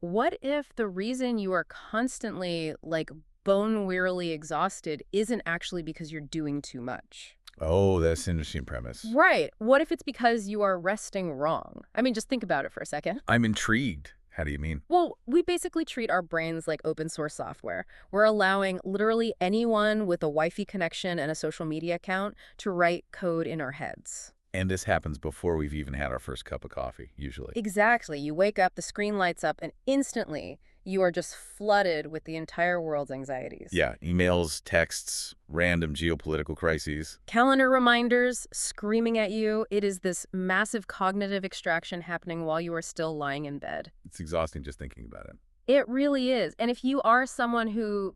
What if the reason you are constantly, bone-wearily exhausted isn't actually because you're doing too much? Oh, that's an interesting premise. Right. What if it's because you are resting wrong? I mean, just think about it for a second. I'm intrigued. How do you mean? Well, we basically treat our brains like open source software. We're allowing literally anyone with a Wi-Fi connection and a social media account to write code in our heads. And this happens before we've even had our first cup of coffee, usually. Exactly. You wake up, the screen lights up, and instantly you are just flooded with the entire world's anxieties. Yeah, emails, texts, random geopolitical crises. Calendar reminders screaming at you. It is this massive cognitive extraction happening while you are still lying in bed. It's exhausting just thinking about it. It really is. And if you are someone who,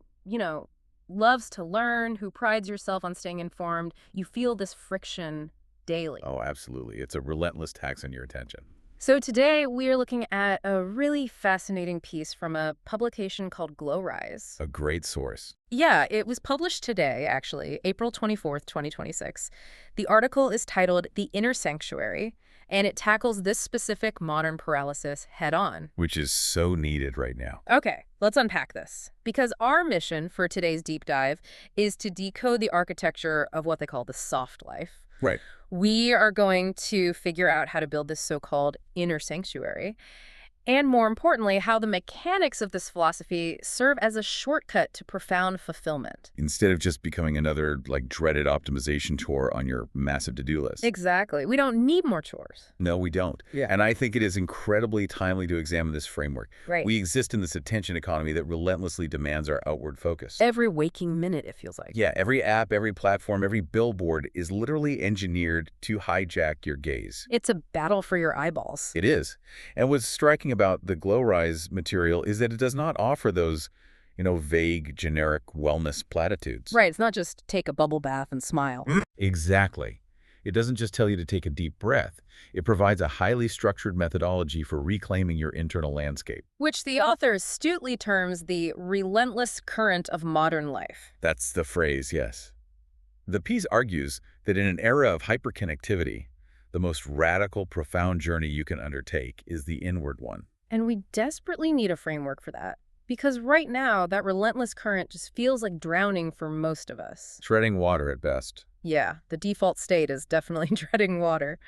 loves to learn, who prides yourself on staying informed, you feel this friction daily. Oh, absolutely. It's a relentless tax on your attention. So today we are looking at a really fascinating piece from a publication called G.l.o.w.r.i.s.e. A great source. Yeah, it was published today, actually, April 24th, 2026. The article is titled The Inner Sanctuary, and it tackles this specific modern paralysis head on. Which is so needed right now. Okay, let's unpack this. Because our mission for today's deep dive is to decode the architecture of what they call the soft life. Right. We are going to figure out how to build this so-called inner sanctuary, and more importantly, how the mechanics of this philosophy serve as a shortcut to profound fulfillment. Instead of just becoming another, dreaded optimization chore on your massive to-do list. Exactly. We don't need more chores. No, we don't. Yeah. And I think it is incredibly timely to examine this framework. Right. We exist in this attention economy that relentlessly demands our outward focus. Every waking minute, it feels like. Yeah, every app, every platform, every billboard is literally engineered to hijack your gaze. It's a battle for your eyeballs. It is. And what's striking about the G.l.o.w.r.i.s.e. material is that it does not offer those, vague, generic wellness platitudes. Right. It's not just take a bubble bath and smile. Exactly. It doesn't just tell you to take a deep breath. It provides a highly structured methodology for reclaiming your internal landscape. Which the author astutely terms the relentless current of modern life. That's the phrase, yes. The piece argues that in an era of hyperconnectivity, the most radical, profound journey you can undertake is the inward one. And we desperately need a framework for that. Because right now, that relentless current just feels like drowning for most of us. Treading water at best. Yeah, the default state is definitely treading water.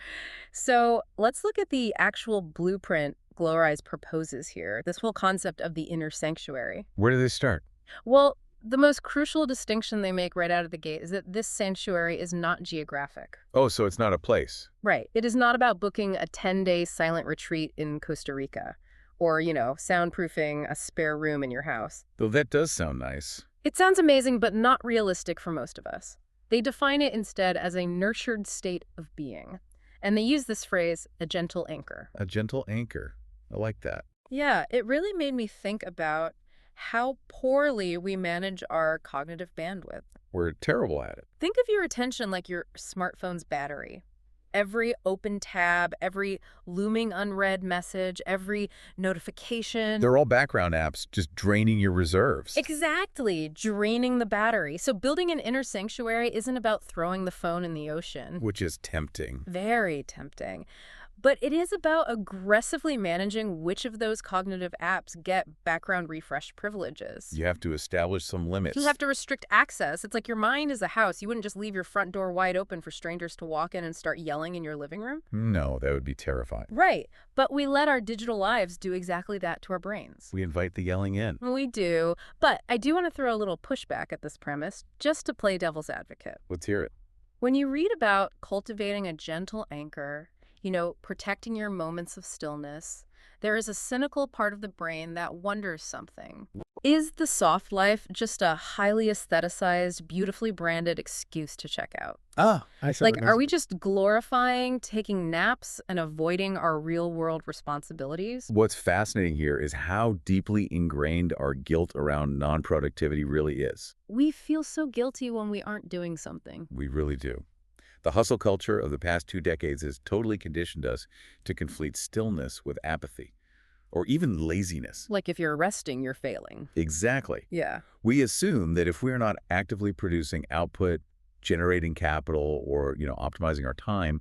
So let's look at the actual blueprint G.l.o.w.r.i.s.e. proposes here, this whole concept of the inner sanctuary. Where do they start? Well, the most crucial distinction they make right out of the gate is that this sanctuary is not geographic. Oh, so it's not a place. Right. It is not about booking a 10-day silent retreat in Costa Rica or, soundproofing a spare room in your house. Though that does sound nice. It sounds amazing, but not realistic for most of us. They define it instead as a nurtured state of being. And they use this phrase, a gentle anchor. A gentle anchor. I like that. Yeah, it really made me think about how poorly we manage our cognitive bandwidth. We're terrible at it. Think of your attention like your smartphone's battery. Every open tab, every looming unread message, every notification. They're all background apps just draining your reserves. Exactly, draining the battery. So building an inner sanctuary isn't about throwing the phone in the ocean. Which is tempting. Very tempting. But it is about aggressively managing which of those cognitive apps get background refresh privileges. You have to establish some limits. You have to restrict access. It's like your mind is a house. You wouldn't just leave your front door wide open for strangers to walk in and start yelling in your living room. No, that would be terrifying. Right. But we let our digital lives do exactly that to our brains. We invite the yelling in. We do. But I do want to throw a little pushback at this premise, just to play devil's advocate. Let's hear it. When you read about cultivating a gentle anchor, protecting your moments of stillness, there is a cynical part of the brain that wonders something. Is the soft life just a highly aestheticized, beautifully branded excuse to check out? I see. Are we just glorifying taking naps and avoiding our real-world responsibilities? What's fascinating here is how deeply ingrained our guilt around non-productivity really is. We feel so guilty when we aren't doing something. We really do. The hustle culture of the past 2 decades has totally conditioned us to conflate stillness with apathy, or even laziness. Like if you're resting, you're failing. Exactly. Yeah. We assume that if we're not actively producing output, generating capital, or optimizing our time,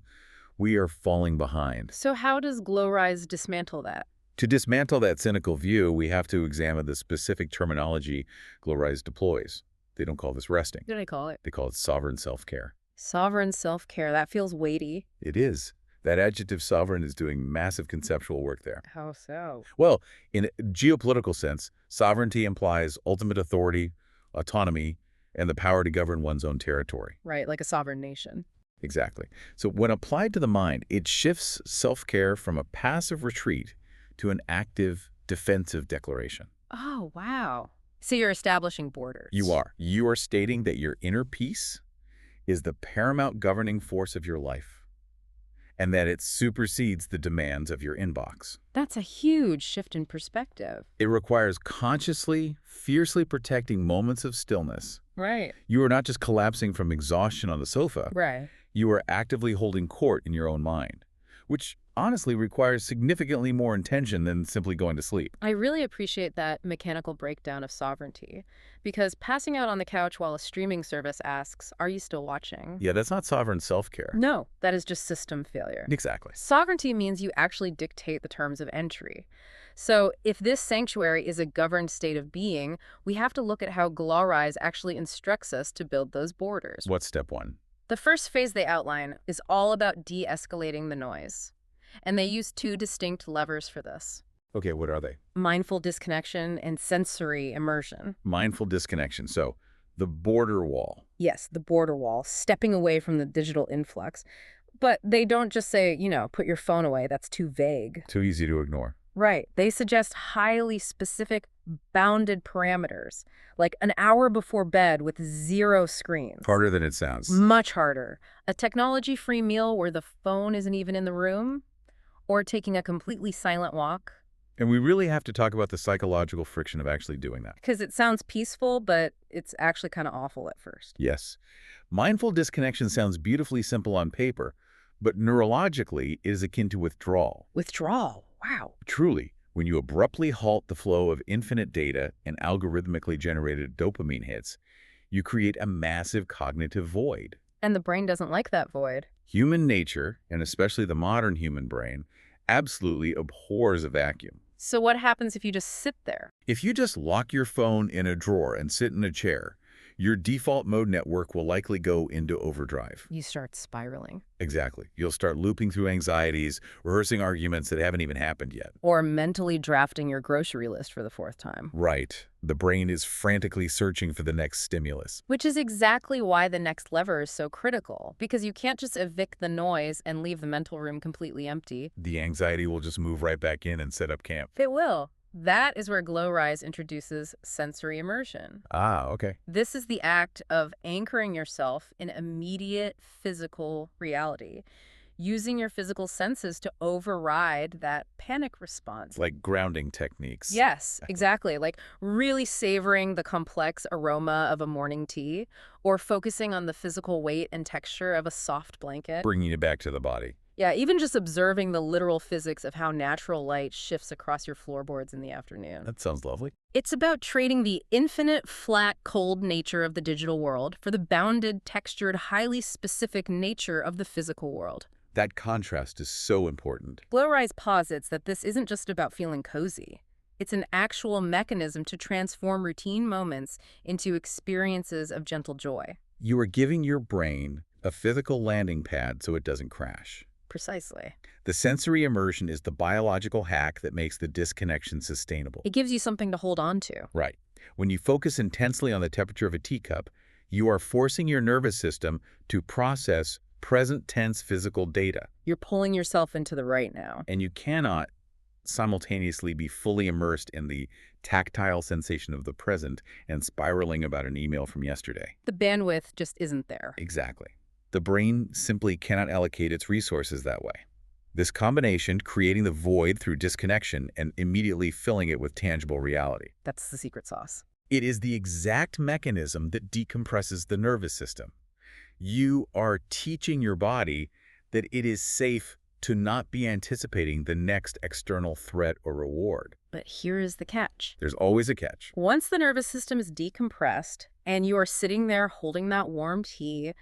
we are falling behind. So how does G.l.o.w.r.i.s.e. dismantle that? To dismantle that cynical view, we have to examine the specific terminology G.l.o.w.r.i.s.e deploys. They don't call this resting. What do they call it? They call it sovereign self-care. Sovereign self-care. That feels weighty. It is. That adjective sovereign is doing massive conceptual work there. How so? Well, in a geopolitical sense, sovereignty implies ultimate authority, autonomy, and the power to govern one's own territory. Right, like a sovereign nation. Exactly. So when applied to the mind, it shifts self-care from a passive retreat to an active, defensive declaration. Oh, wow. So you're establishing borders. You are. You are stating that your inner peace is the paramount governing force of your life, and that it supersedes the demands of your inbox. That's a huge shift in perspective. It requires consciously, fiercely protecting moments of stillness. Right. You are not just collapsing from exhaustion on the sofa. Right. You are actively holding court in your own mind, which honestly requires significantly more intention than simply going to sleep. I really appreciate that mechanical breakdown of sovereignty, because passing out on the couch while a streaming service asks, "Are you still watching?" Yeah, that's not sovereign self-care. No, that is just system failure. Exactly. Sovereignty means you actually dictate the terms of entry. So if this sanctuary is a governed state of being, we have to look at how G.l.o.w.r.i.s.e actually instructs us to build those borders. What's step one? The first phase they outline is all about de-escalating the noise. And they use two distinct levers for this: Okay, what are they? mindful disconnection and sensory immersion. Mindful disconnection. So the border wall. Yes, the border wall, stepping away from the digital influx. But they don't just say, put your phone away. That's too vague. Too easy to ignore. Right. They suggest highly specific, bounded parameters, like an hour before bed with 0 screens. Harder than it sounds. Much harder. A technology-free meal where the phone isn't even in the room, or taking a completely silent walk. And we really have to talk about the psychological friction of actually doing that. Because it sounds peaceful, but it's actually kind of awful at first. Yes. Mindful disconnection sounds beautifully simple on paper, but neurologically it is akin to withdrawal. Withdrawal. Wow. Truly, when you abruptly halt the flow of infinite data and algorithmically generated dopamine hits, you create a massive cognitive void. And the brain doesn't like that void. Human nature, and especially the modern human brain, absolutely abhors a vacuum. So what happens if you just sit there? If you just lock your phone in a drawer and sit in a chair, your default mode network will likely go into overdrive. You start spiraling. Exactly. You'll start looping through anxieties, rehearsing arguments that haven't even happened yet. Or mentally drafting your grocery list for the 4th time. Right. The brain is frantically searching for the next stimulus. Which is exactly why the next lever is so critical, because you can't just evict the noise and leave the mental room completely empty. The anxiety will just move right back in and set up camp. It will. That is where G.l.o.w.r.i.s.e introduces sensory immersion. Ah, okay. This is the act of anchoring yourself in immediate physical reality, using your physical senses to override that panic response. Like grounding techniques. Yes, exactly. Like really savoring the complex aroma of a morning tea, or focusing on the physical weight and texture of a soft blanket. Bringing it back to the body. Yeah, even just observing the literal physics of how natural light shifts across your floorboards in the afternoon. That sounds lovely. It's about trading the infinite, flat, cold nature of the digital world for the bounded, textured, highly specific nature of the physical world. That contrast is so important. G.l.o.w.r.i.s.e posits that this isn't just about feeling cozy. It's an actual mechanism to transform routine moments into experiences of gentle joy. You are giving your brain a physical landing pad so it doesn't crash. Precisely. The sensory immersion is the biological hack that makes the disconnection sustainable. It gives you something to hold on to. Right. When you focus intensely on the temperature of a teacup, you are forcing your nervous system to process present tense physical data. You're pulling yourself into the right now. And you cannot simultaneously be fully immersed in the tactile sensation of the present and spiraling about an email from yesterday. The bandwidth just isn't there. Exactly. The brain simply cannot allocate its resources that way. This combination, creating the void through disconnection and immediately filling it with tangible reality. That's the secret sauce. It is the exact mechanism that decompresses the nervous system. You are teaching your body that it is safe to not be anticipating the next external threat or reward. But here is the catch. There's always a catch. Once the nervous system is decompressed and you are sitting there holding that warm tea,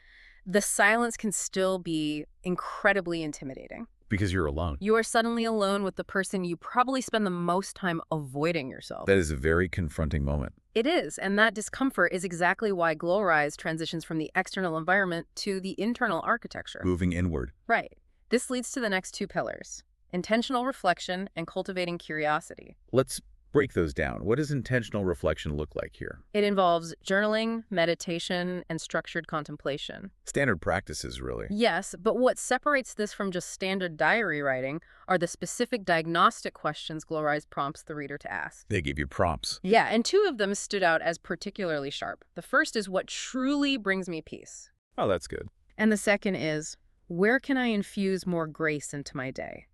the silence can still be incredibly intimidating. Because you're alone. You are suddenly alone with the person you probably spend the most time avoiding yourself. That is a very confronting moment. It is, and that discomfort is exactly why G.l.o.w.r.i.s.e transitions from the external environment to the internal architecture. Moving inward. Right. This leads to the next two pillars: intentional reflection and cultivating curiosity. Let's break those down. What does intentional reflection look like here? It involves journaling, meditation, and structured contemplation. Standard practices, really. Yes, but what separates this from just standard diary writing are the specific diagnostic questions G.l.o.w.r.i.s.e prompts the reader to ask. They give you prompts. Yeah, and two of them stood out as particularly sharp. The first is, what truly brings me peace? Oh, that's good. And the second is, where can I infuse more grace into my day?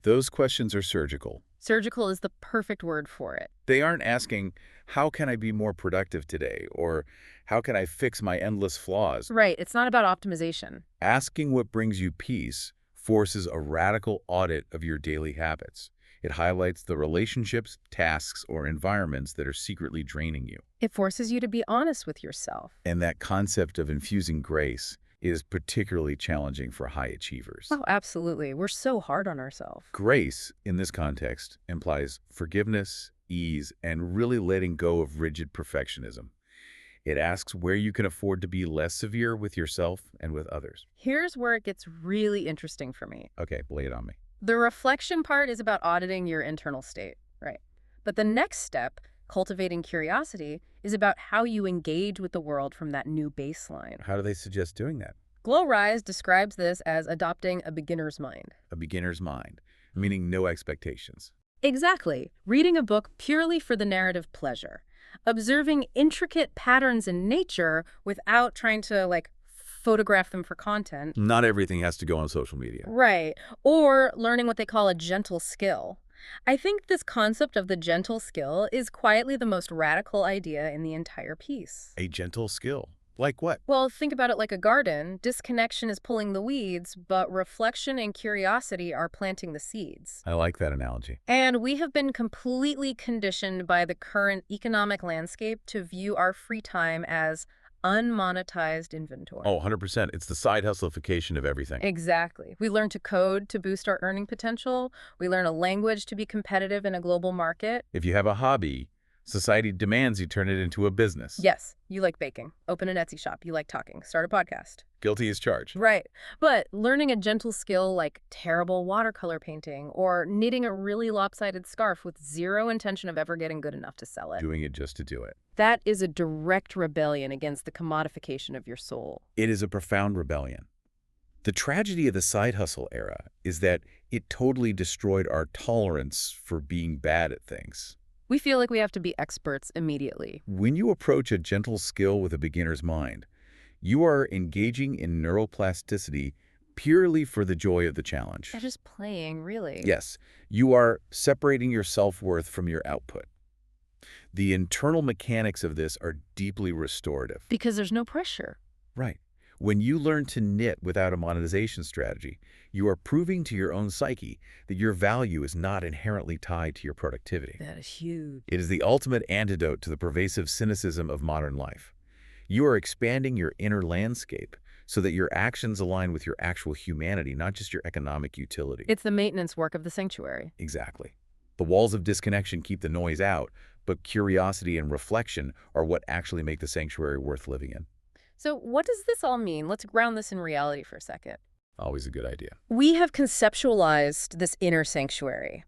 Those questions are surgical. Surgical is the perfect word for it. They aren't asking, how can I be more productive today? Or how can I fix my endless flaws? Right, it's not about optimization. Asking what brings you peace forces a radical audit of your daily habits. It highlights the relationships, tasks, or environments that are secretly draining you. It forces you to be honest with yourself. And that concept of infusing grace is particularly challenging for high achievers. Oh, absolutely. We're so hard on ourselves. Grace, in this context, implies forgiveness, ease, and really letting go of rigid perfectionism. It asks where you can afford to be less severe with yourself and with others. Here's where it gets really interesting for me. Okay, lay it on me. The reflection part is about auditing your internal state, right? But the next step, cultivating curiosity, is about how you engage with the world from that new baseline. How do they suggest doing that? G.l.o.w.r.i.s.e describes this as adopting a beginner's mind. A beginner's mind, meaning no expectations. Exactly. Reading a book purely for the narrative pleasure. Observing intricate patterns in nature without trying to, photograph them for content. Not everything has to go on social media. Right. Or learning what they call a gentle skill. I think this concept of the gentle skill is quietly the most radical idea in the entire piece. A gentle skill. Like what? Well, think about it like a garden. Disconnection is pulling the weeds, but reflection and curiosity are planting the seeds. I like that analogy. And we have been completely conditioned by the current economic landscape to view our free time as unmonetized inventory. Oh, 100%. It's the side hustleification of everything. Exactly. We learn to code to boost our earning potential. We learn a language to be competitive in a global market. If you have a hobby, society demands you turn it into a business. Yes, you like baking. Open an Etsy shop. You like talking. Start a podcast. Guilty as charged. Right. But learning a gentle skill like terrible watercolor painting or knitting a really lopsided scarf with zero intention of ever getting good enough to sell it. Doing it just to do it. That is a direct rebellion against the commodification of your soul. It is a profound rebellion. The tragedy of the side hustle era is that it totally destroyed our tolerance for being bad at things. We feel like we have to be experts immediately. When you approach a gentle skill with a beginner's mind, you are engaging in neuroplasticity purely for the joy of the challenge. They're just playing, really. Yes, you are separating your self-worth from your output. The internal mechanics of this are deeply restorative. Because there's no pressure. Right. When you learn to knit without a monetization strategy, you are proving to your own psyche that your value is not inherently tied to your productivity. That is huge. It is the ultimate antidote to the pervasive cynicism of modern life. You are expanding your inner landscape so that your actions align with your actual humanity, not just your economic utility. It's the maintenance work of the sanctuary. Exactly. The walls of disconnection keep the noise out, but curiosity and reflection are what actually make the sanctuary worth living in. So what does this all mean? Let's ground this in reality for a second. Always a good idea. We have conceptualized this inner sanctuary.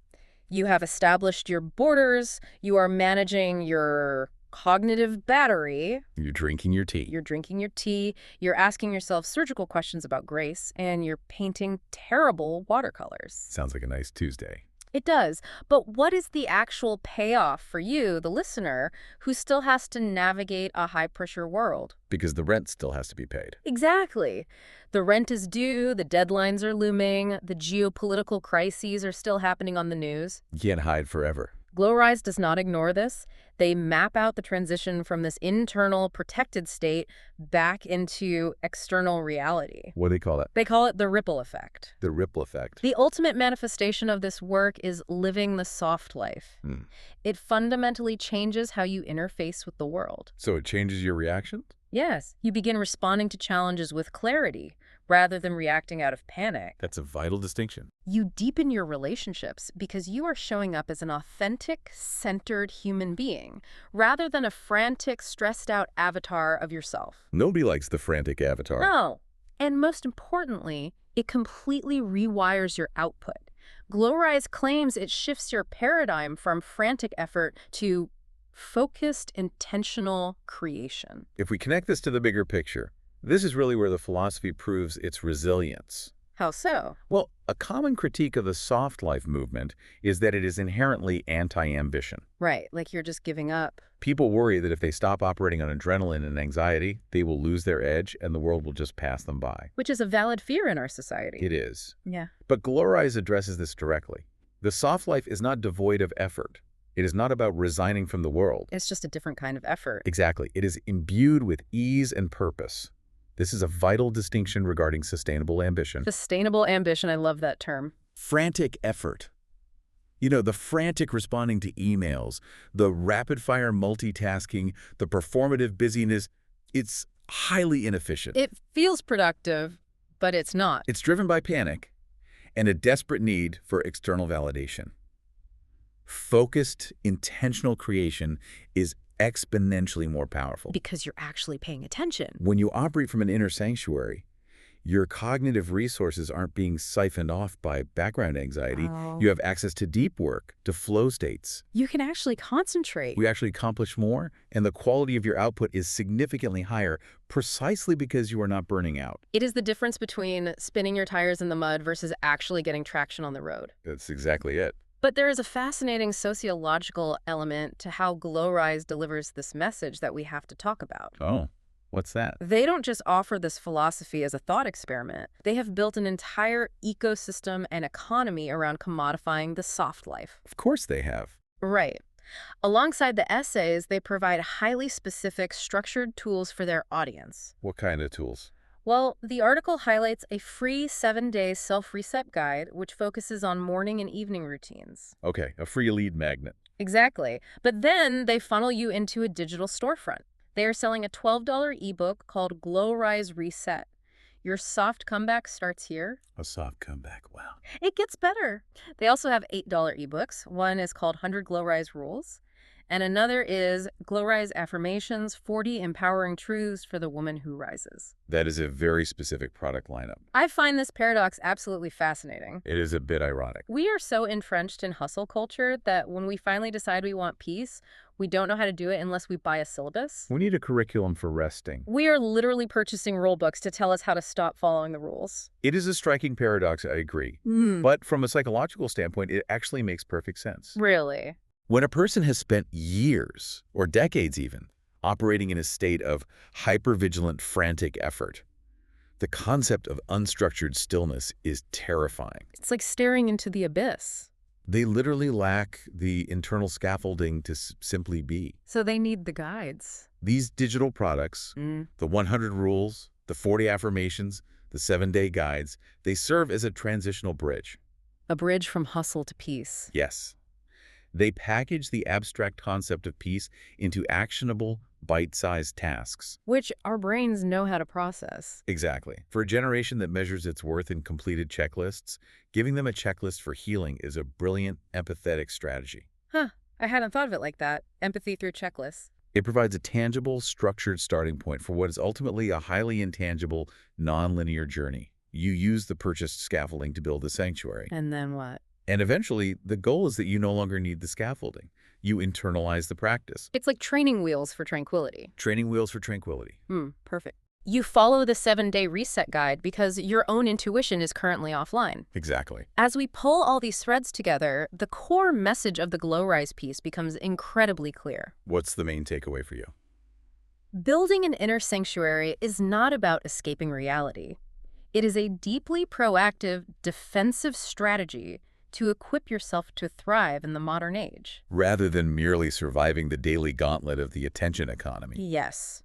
You have established your borders. You are managing your cognitive battery. You're drinking your tea. You're drinking your tea. You're asking yourself surgical questions about grace, and you're painting terrible watercolors. Sounds like a nice Tuesday. It does. But what is the actual payoff for you, the listener, who still has to navigate a high-pressure world? Because the rent still has to be paid. Exactly. The rent is due, the deadlines are looming, the geopolitical crises are still happening on the news. You can't hide forever. G.l.o.w.r.i.s.e does not ignore this. They map out the transition from this internal protected state back into external reality. What do they call that? They call it the ripple effect. The ripple effect. The ultimate manifestation of this work is living the soft life. It fundamentally changes how you interface with the world. So it changes your reactions? Yes, you begin responding to challenges with clarity, rather than reacting out of panic. That's a vital distinction. You deepen your relationships because you are showing up as an authentic, centered human being, rather than a frantic, stressed-out avatar of yourself. Nobody likes the frantic avatar. No. And most importantly, it completely rewires your output. G.l.o.w.r.i.s.e claims it shifts your paradigm from frantic effort to focused, intentional creation. If we connect this to the bigger picture, this is really where the philosophy proves its resilience. How so? Well, a common critique of the soft life movement is that it is inherently anti-ambition. Right, like you're just giving up. People worry that if they stop operating on adrenaline and anxiety, they will lose their edge and the world will just pass them by. Which is a valid fear in our society. It is. Yeah. But G.l.o.w.r.i.s.e addresses this directly. The soft life is not devoid of effort. It is not about resigning from the world. It's just a different kind of effort. Exactly. It is imbued with ease and purpose. This is a vital distinction regarding sustainable ambition. Sustainable ambition, I love that term. Frantic effort. You know, the frantic responding to emails, the rapid-fire multitasking, the performative busyness, it's highly inefficient. It feels productive, but it's not. It's driven by panic and a desperate need for external validation. Focused, intentional creation is exponentially more powerful. Because you're actually paying attention. When you operate from an inner sanctuary, your cognitive resources aren't being siphoned off by background anxiety. Oh. You have access to deep work, to flow states. You can actually concentrate. We actually accomplish more, and the quality of your output is significantly higher precisely because you are not burning out. It is the difference between spinning your tires in the mud versus actually getting traction on the road. That's exactly it. But there is a fascinating sociological element to how G.l.o.w.r.i.s.e delivers this message that we have to talk about. Oh, what's that? They don't just offer this philosophy as a thought experiment. They have built an entire ecosystem and economy around commodifying the soft life. Of course they have. Right. Alongside the essays, they provide highly specific, structured tools for their audience. What kind of tools? Well, the article highlights a free 7-day self-reset guide, which focuses on morning and evening routines. Okay, a free lead magnet. Exactly. But then they funnel you into a digital storefront. They are selling a $12 ebook called G.l.o.w.r.i.s.e Reset. Your soft comeback starts here. A soft comeback, wow. It gets better. They also have $8 ebooks. One is called 100 G.l.o.w.r.i.s.e Rules, and another is G.l.o.w.r.i.s.e Affirmations, 40 Empowering Truths for the Woman Who Rises. That is a very specific product lineup. I find this paradox absolutely fascinating. It is a bit ironic. We are so entrenched in hustle culture that when we finally decide we want peace, we don't know how to do it unless we buy a syllabus. We need a curriculum for resting. We are literally purchasing rule books to tell us how to stop following the rules. It is a striking paradox, I agree. But from a psychological standpoint, it actually makes perfect sense. Really? When a person has spent years, or decades even, operating in a state of hypervigilant, frantic effort, the concept of unstructured stillness is terrifying. It's like staring into the abyss. They literally lack the internal scaffolding to simply be. So they need the guides. These digital products, the 100 rules, the 40 affirmations, the 7-day guides, they serve as a transitional bridge. A bridge from hustle to peace. Yes. They package the abstract concept of peace into actionable, bite-sized tasks. Which our brains know how to process. Exactly. For a generation that measures its worth in completed checklists, giving them a checklist for healing is a brilliant, empathetic strategy. Huh. I hadn't thought of it like that. Empathy through checklists. It provides a tangible, structured starting point for what is ultimately a highly intangible, non-linear journey. You use the purchased scaffolding to build the sanctuary. And then what? And eventually, the goal is that you no longer need the scaffolding. You internalize the practice. It's like training wheels for tranquility. Training wheels for tranquility. Perfect. You follow the 7-day reset guide because your own intuition is currently offline. Exactly. As we pull all these threads together, the core message of the G.l.o.w.r.i.s.e piece becomes incredibly clear. What's the main takeaway for you? Building an inner sanctuary is not about escaping reality. It is a deeply proactive, defensive strategy to equip yourself to thrive in the modern age. Rather than merely surviving the daily gauntlet of the attention economy. Yes.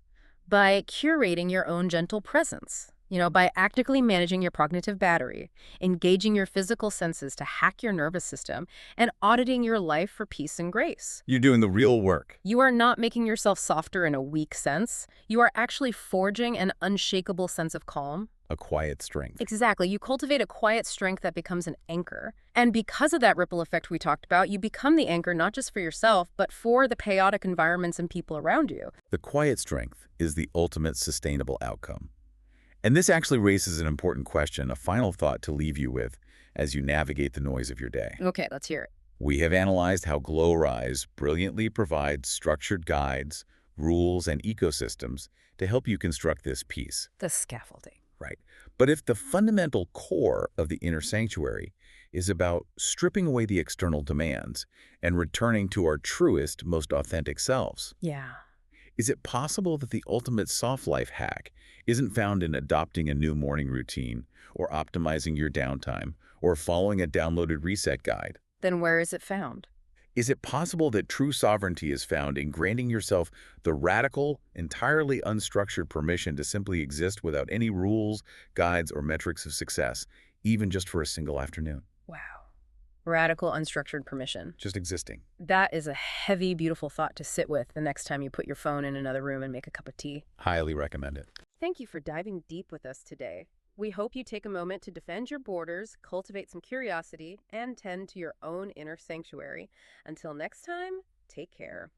By curating your own gentle presence, by actively managing your cognitive battery, engaging your physical senses to hack your nervous system, and auditing your life for peace and grace. You're doing the real work. You are not making yourself softer in a weak sense. You are actually forging an unshakable sense of calm. a quiet strength. Exactly. You cultivate a quiet strength that becomes an anchor. And because of that ripple effect we talked about, you become the anchor not just for yourself, but for the chaotic environments and people around you. The quiet strength is the ultimate sustainable outcome. And this actually raises an important question, a final thought to leave you with as you navigate the noise of your day. Okay, let's hear it. We have analyzed how G.l.o.w.r.i.s.e brilliantly provides structured guides, rules, and ecosystems to help you construct this piece. The scaffolding. Right. But if the fundamental core of the inner sanctuary is about stripping away the external demands and returning to our truest, most authentic selves, Yeah. is it possible that the ultimate soft life hack isn't found in adopting a new morning routine or optimizing your downtime or following a downloaded reset guide? Then where is it found? Is it possible that true sovereignty is found in granting yourself the radical, entirely unstructured permission to simply exist without any rules, guides, or metrics of success, even just for a single afternoon? Wow. Radical unstructured permission. Just existing. That is a heavy, beautiful thought to sit with the next time you put your phone in another room and make a cup of tea. Highly recommend it. Thank you for diving deep with us today. We hope you take a moment to defend your borders, cultivate some curiosity, and tend to your own inner sanctuary. Until next time, take care.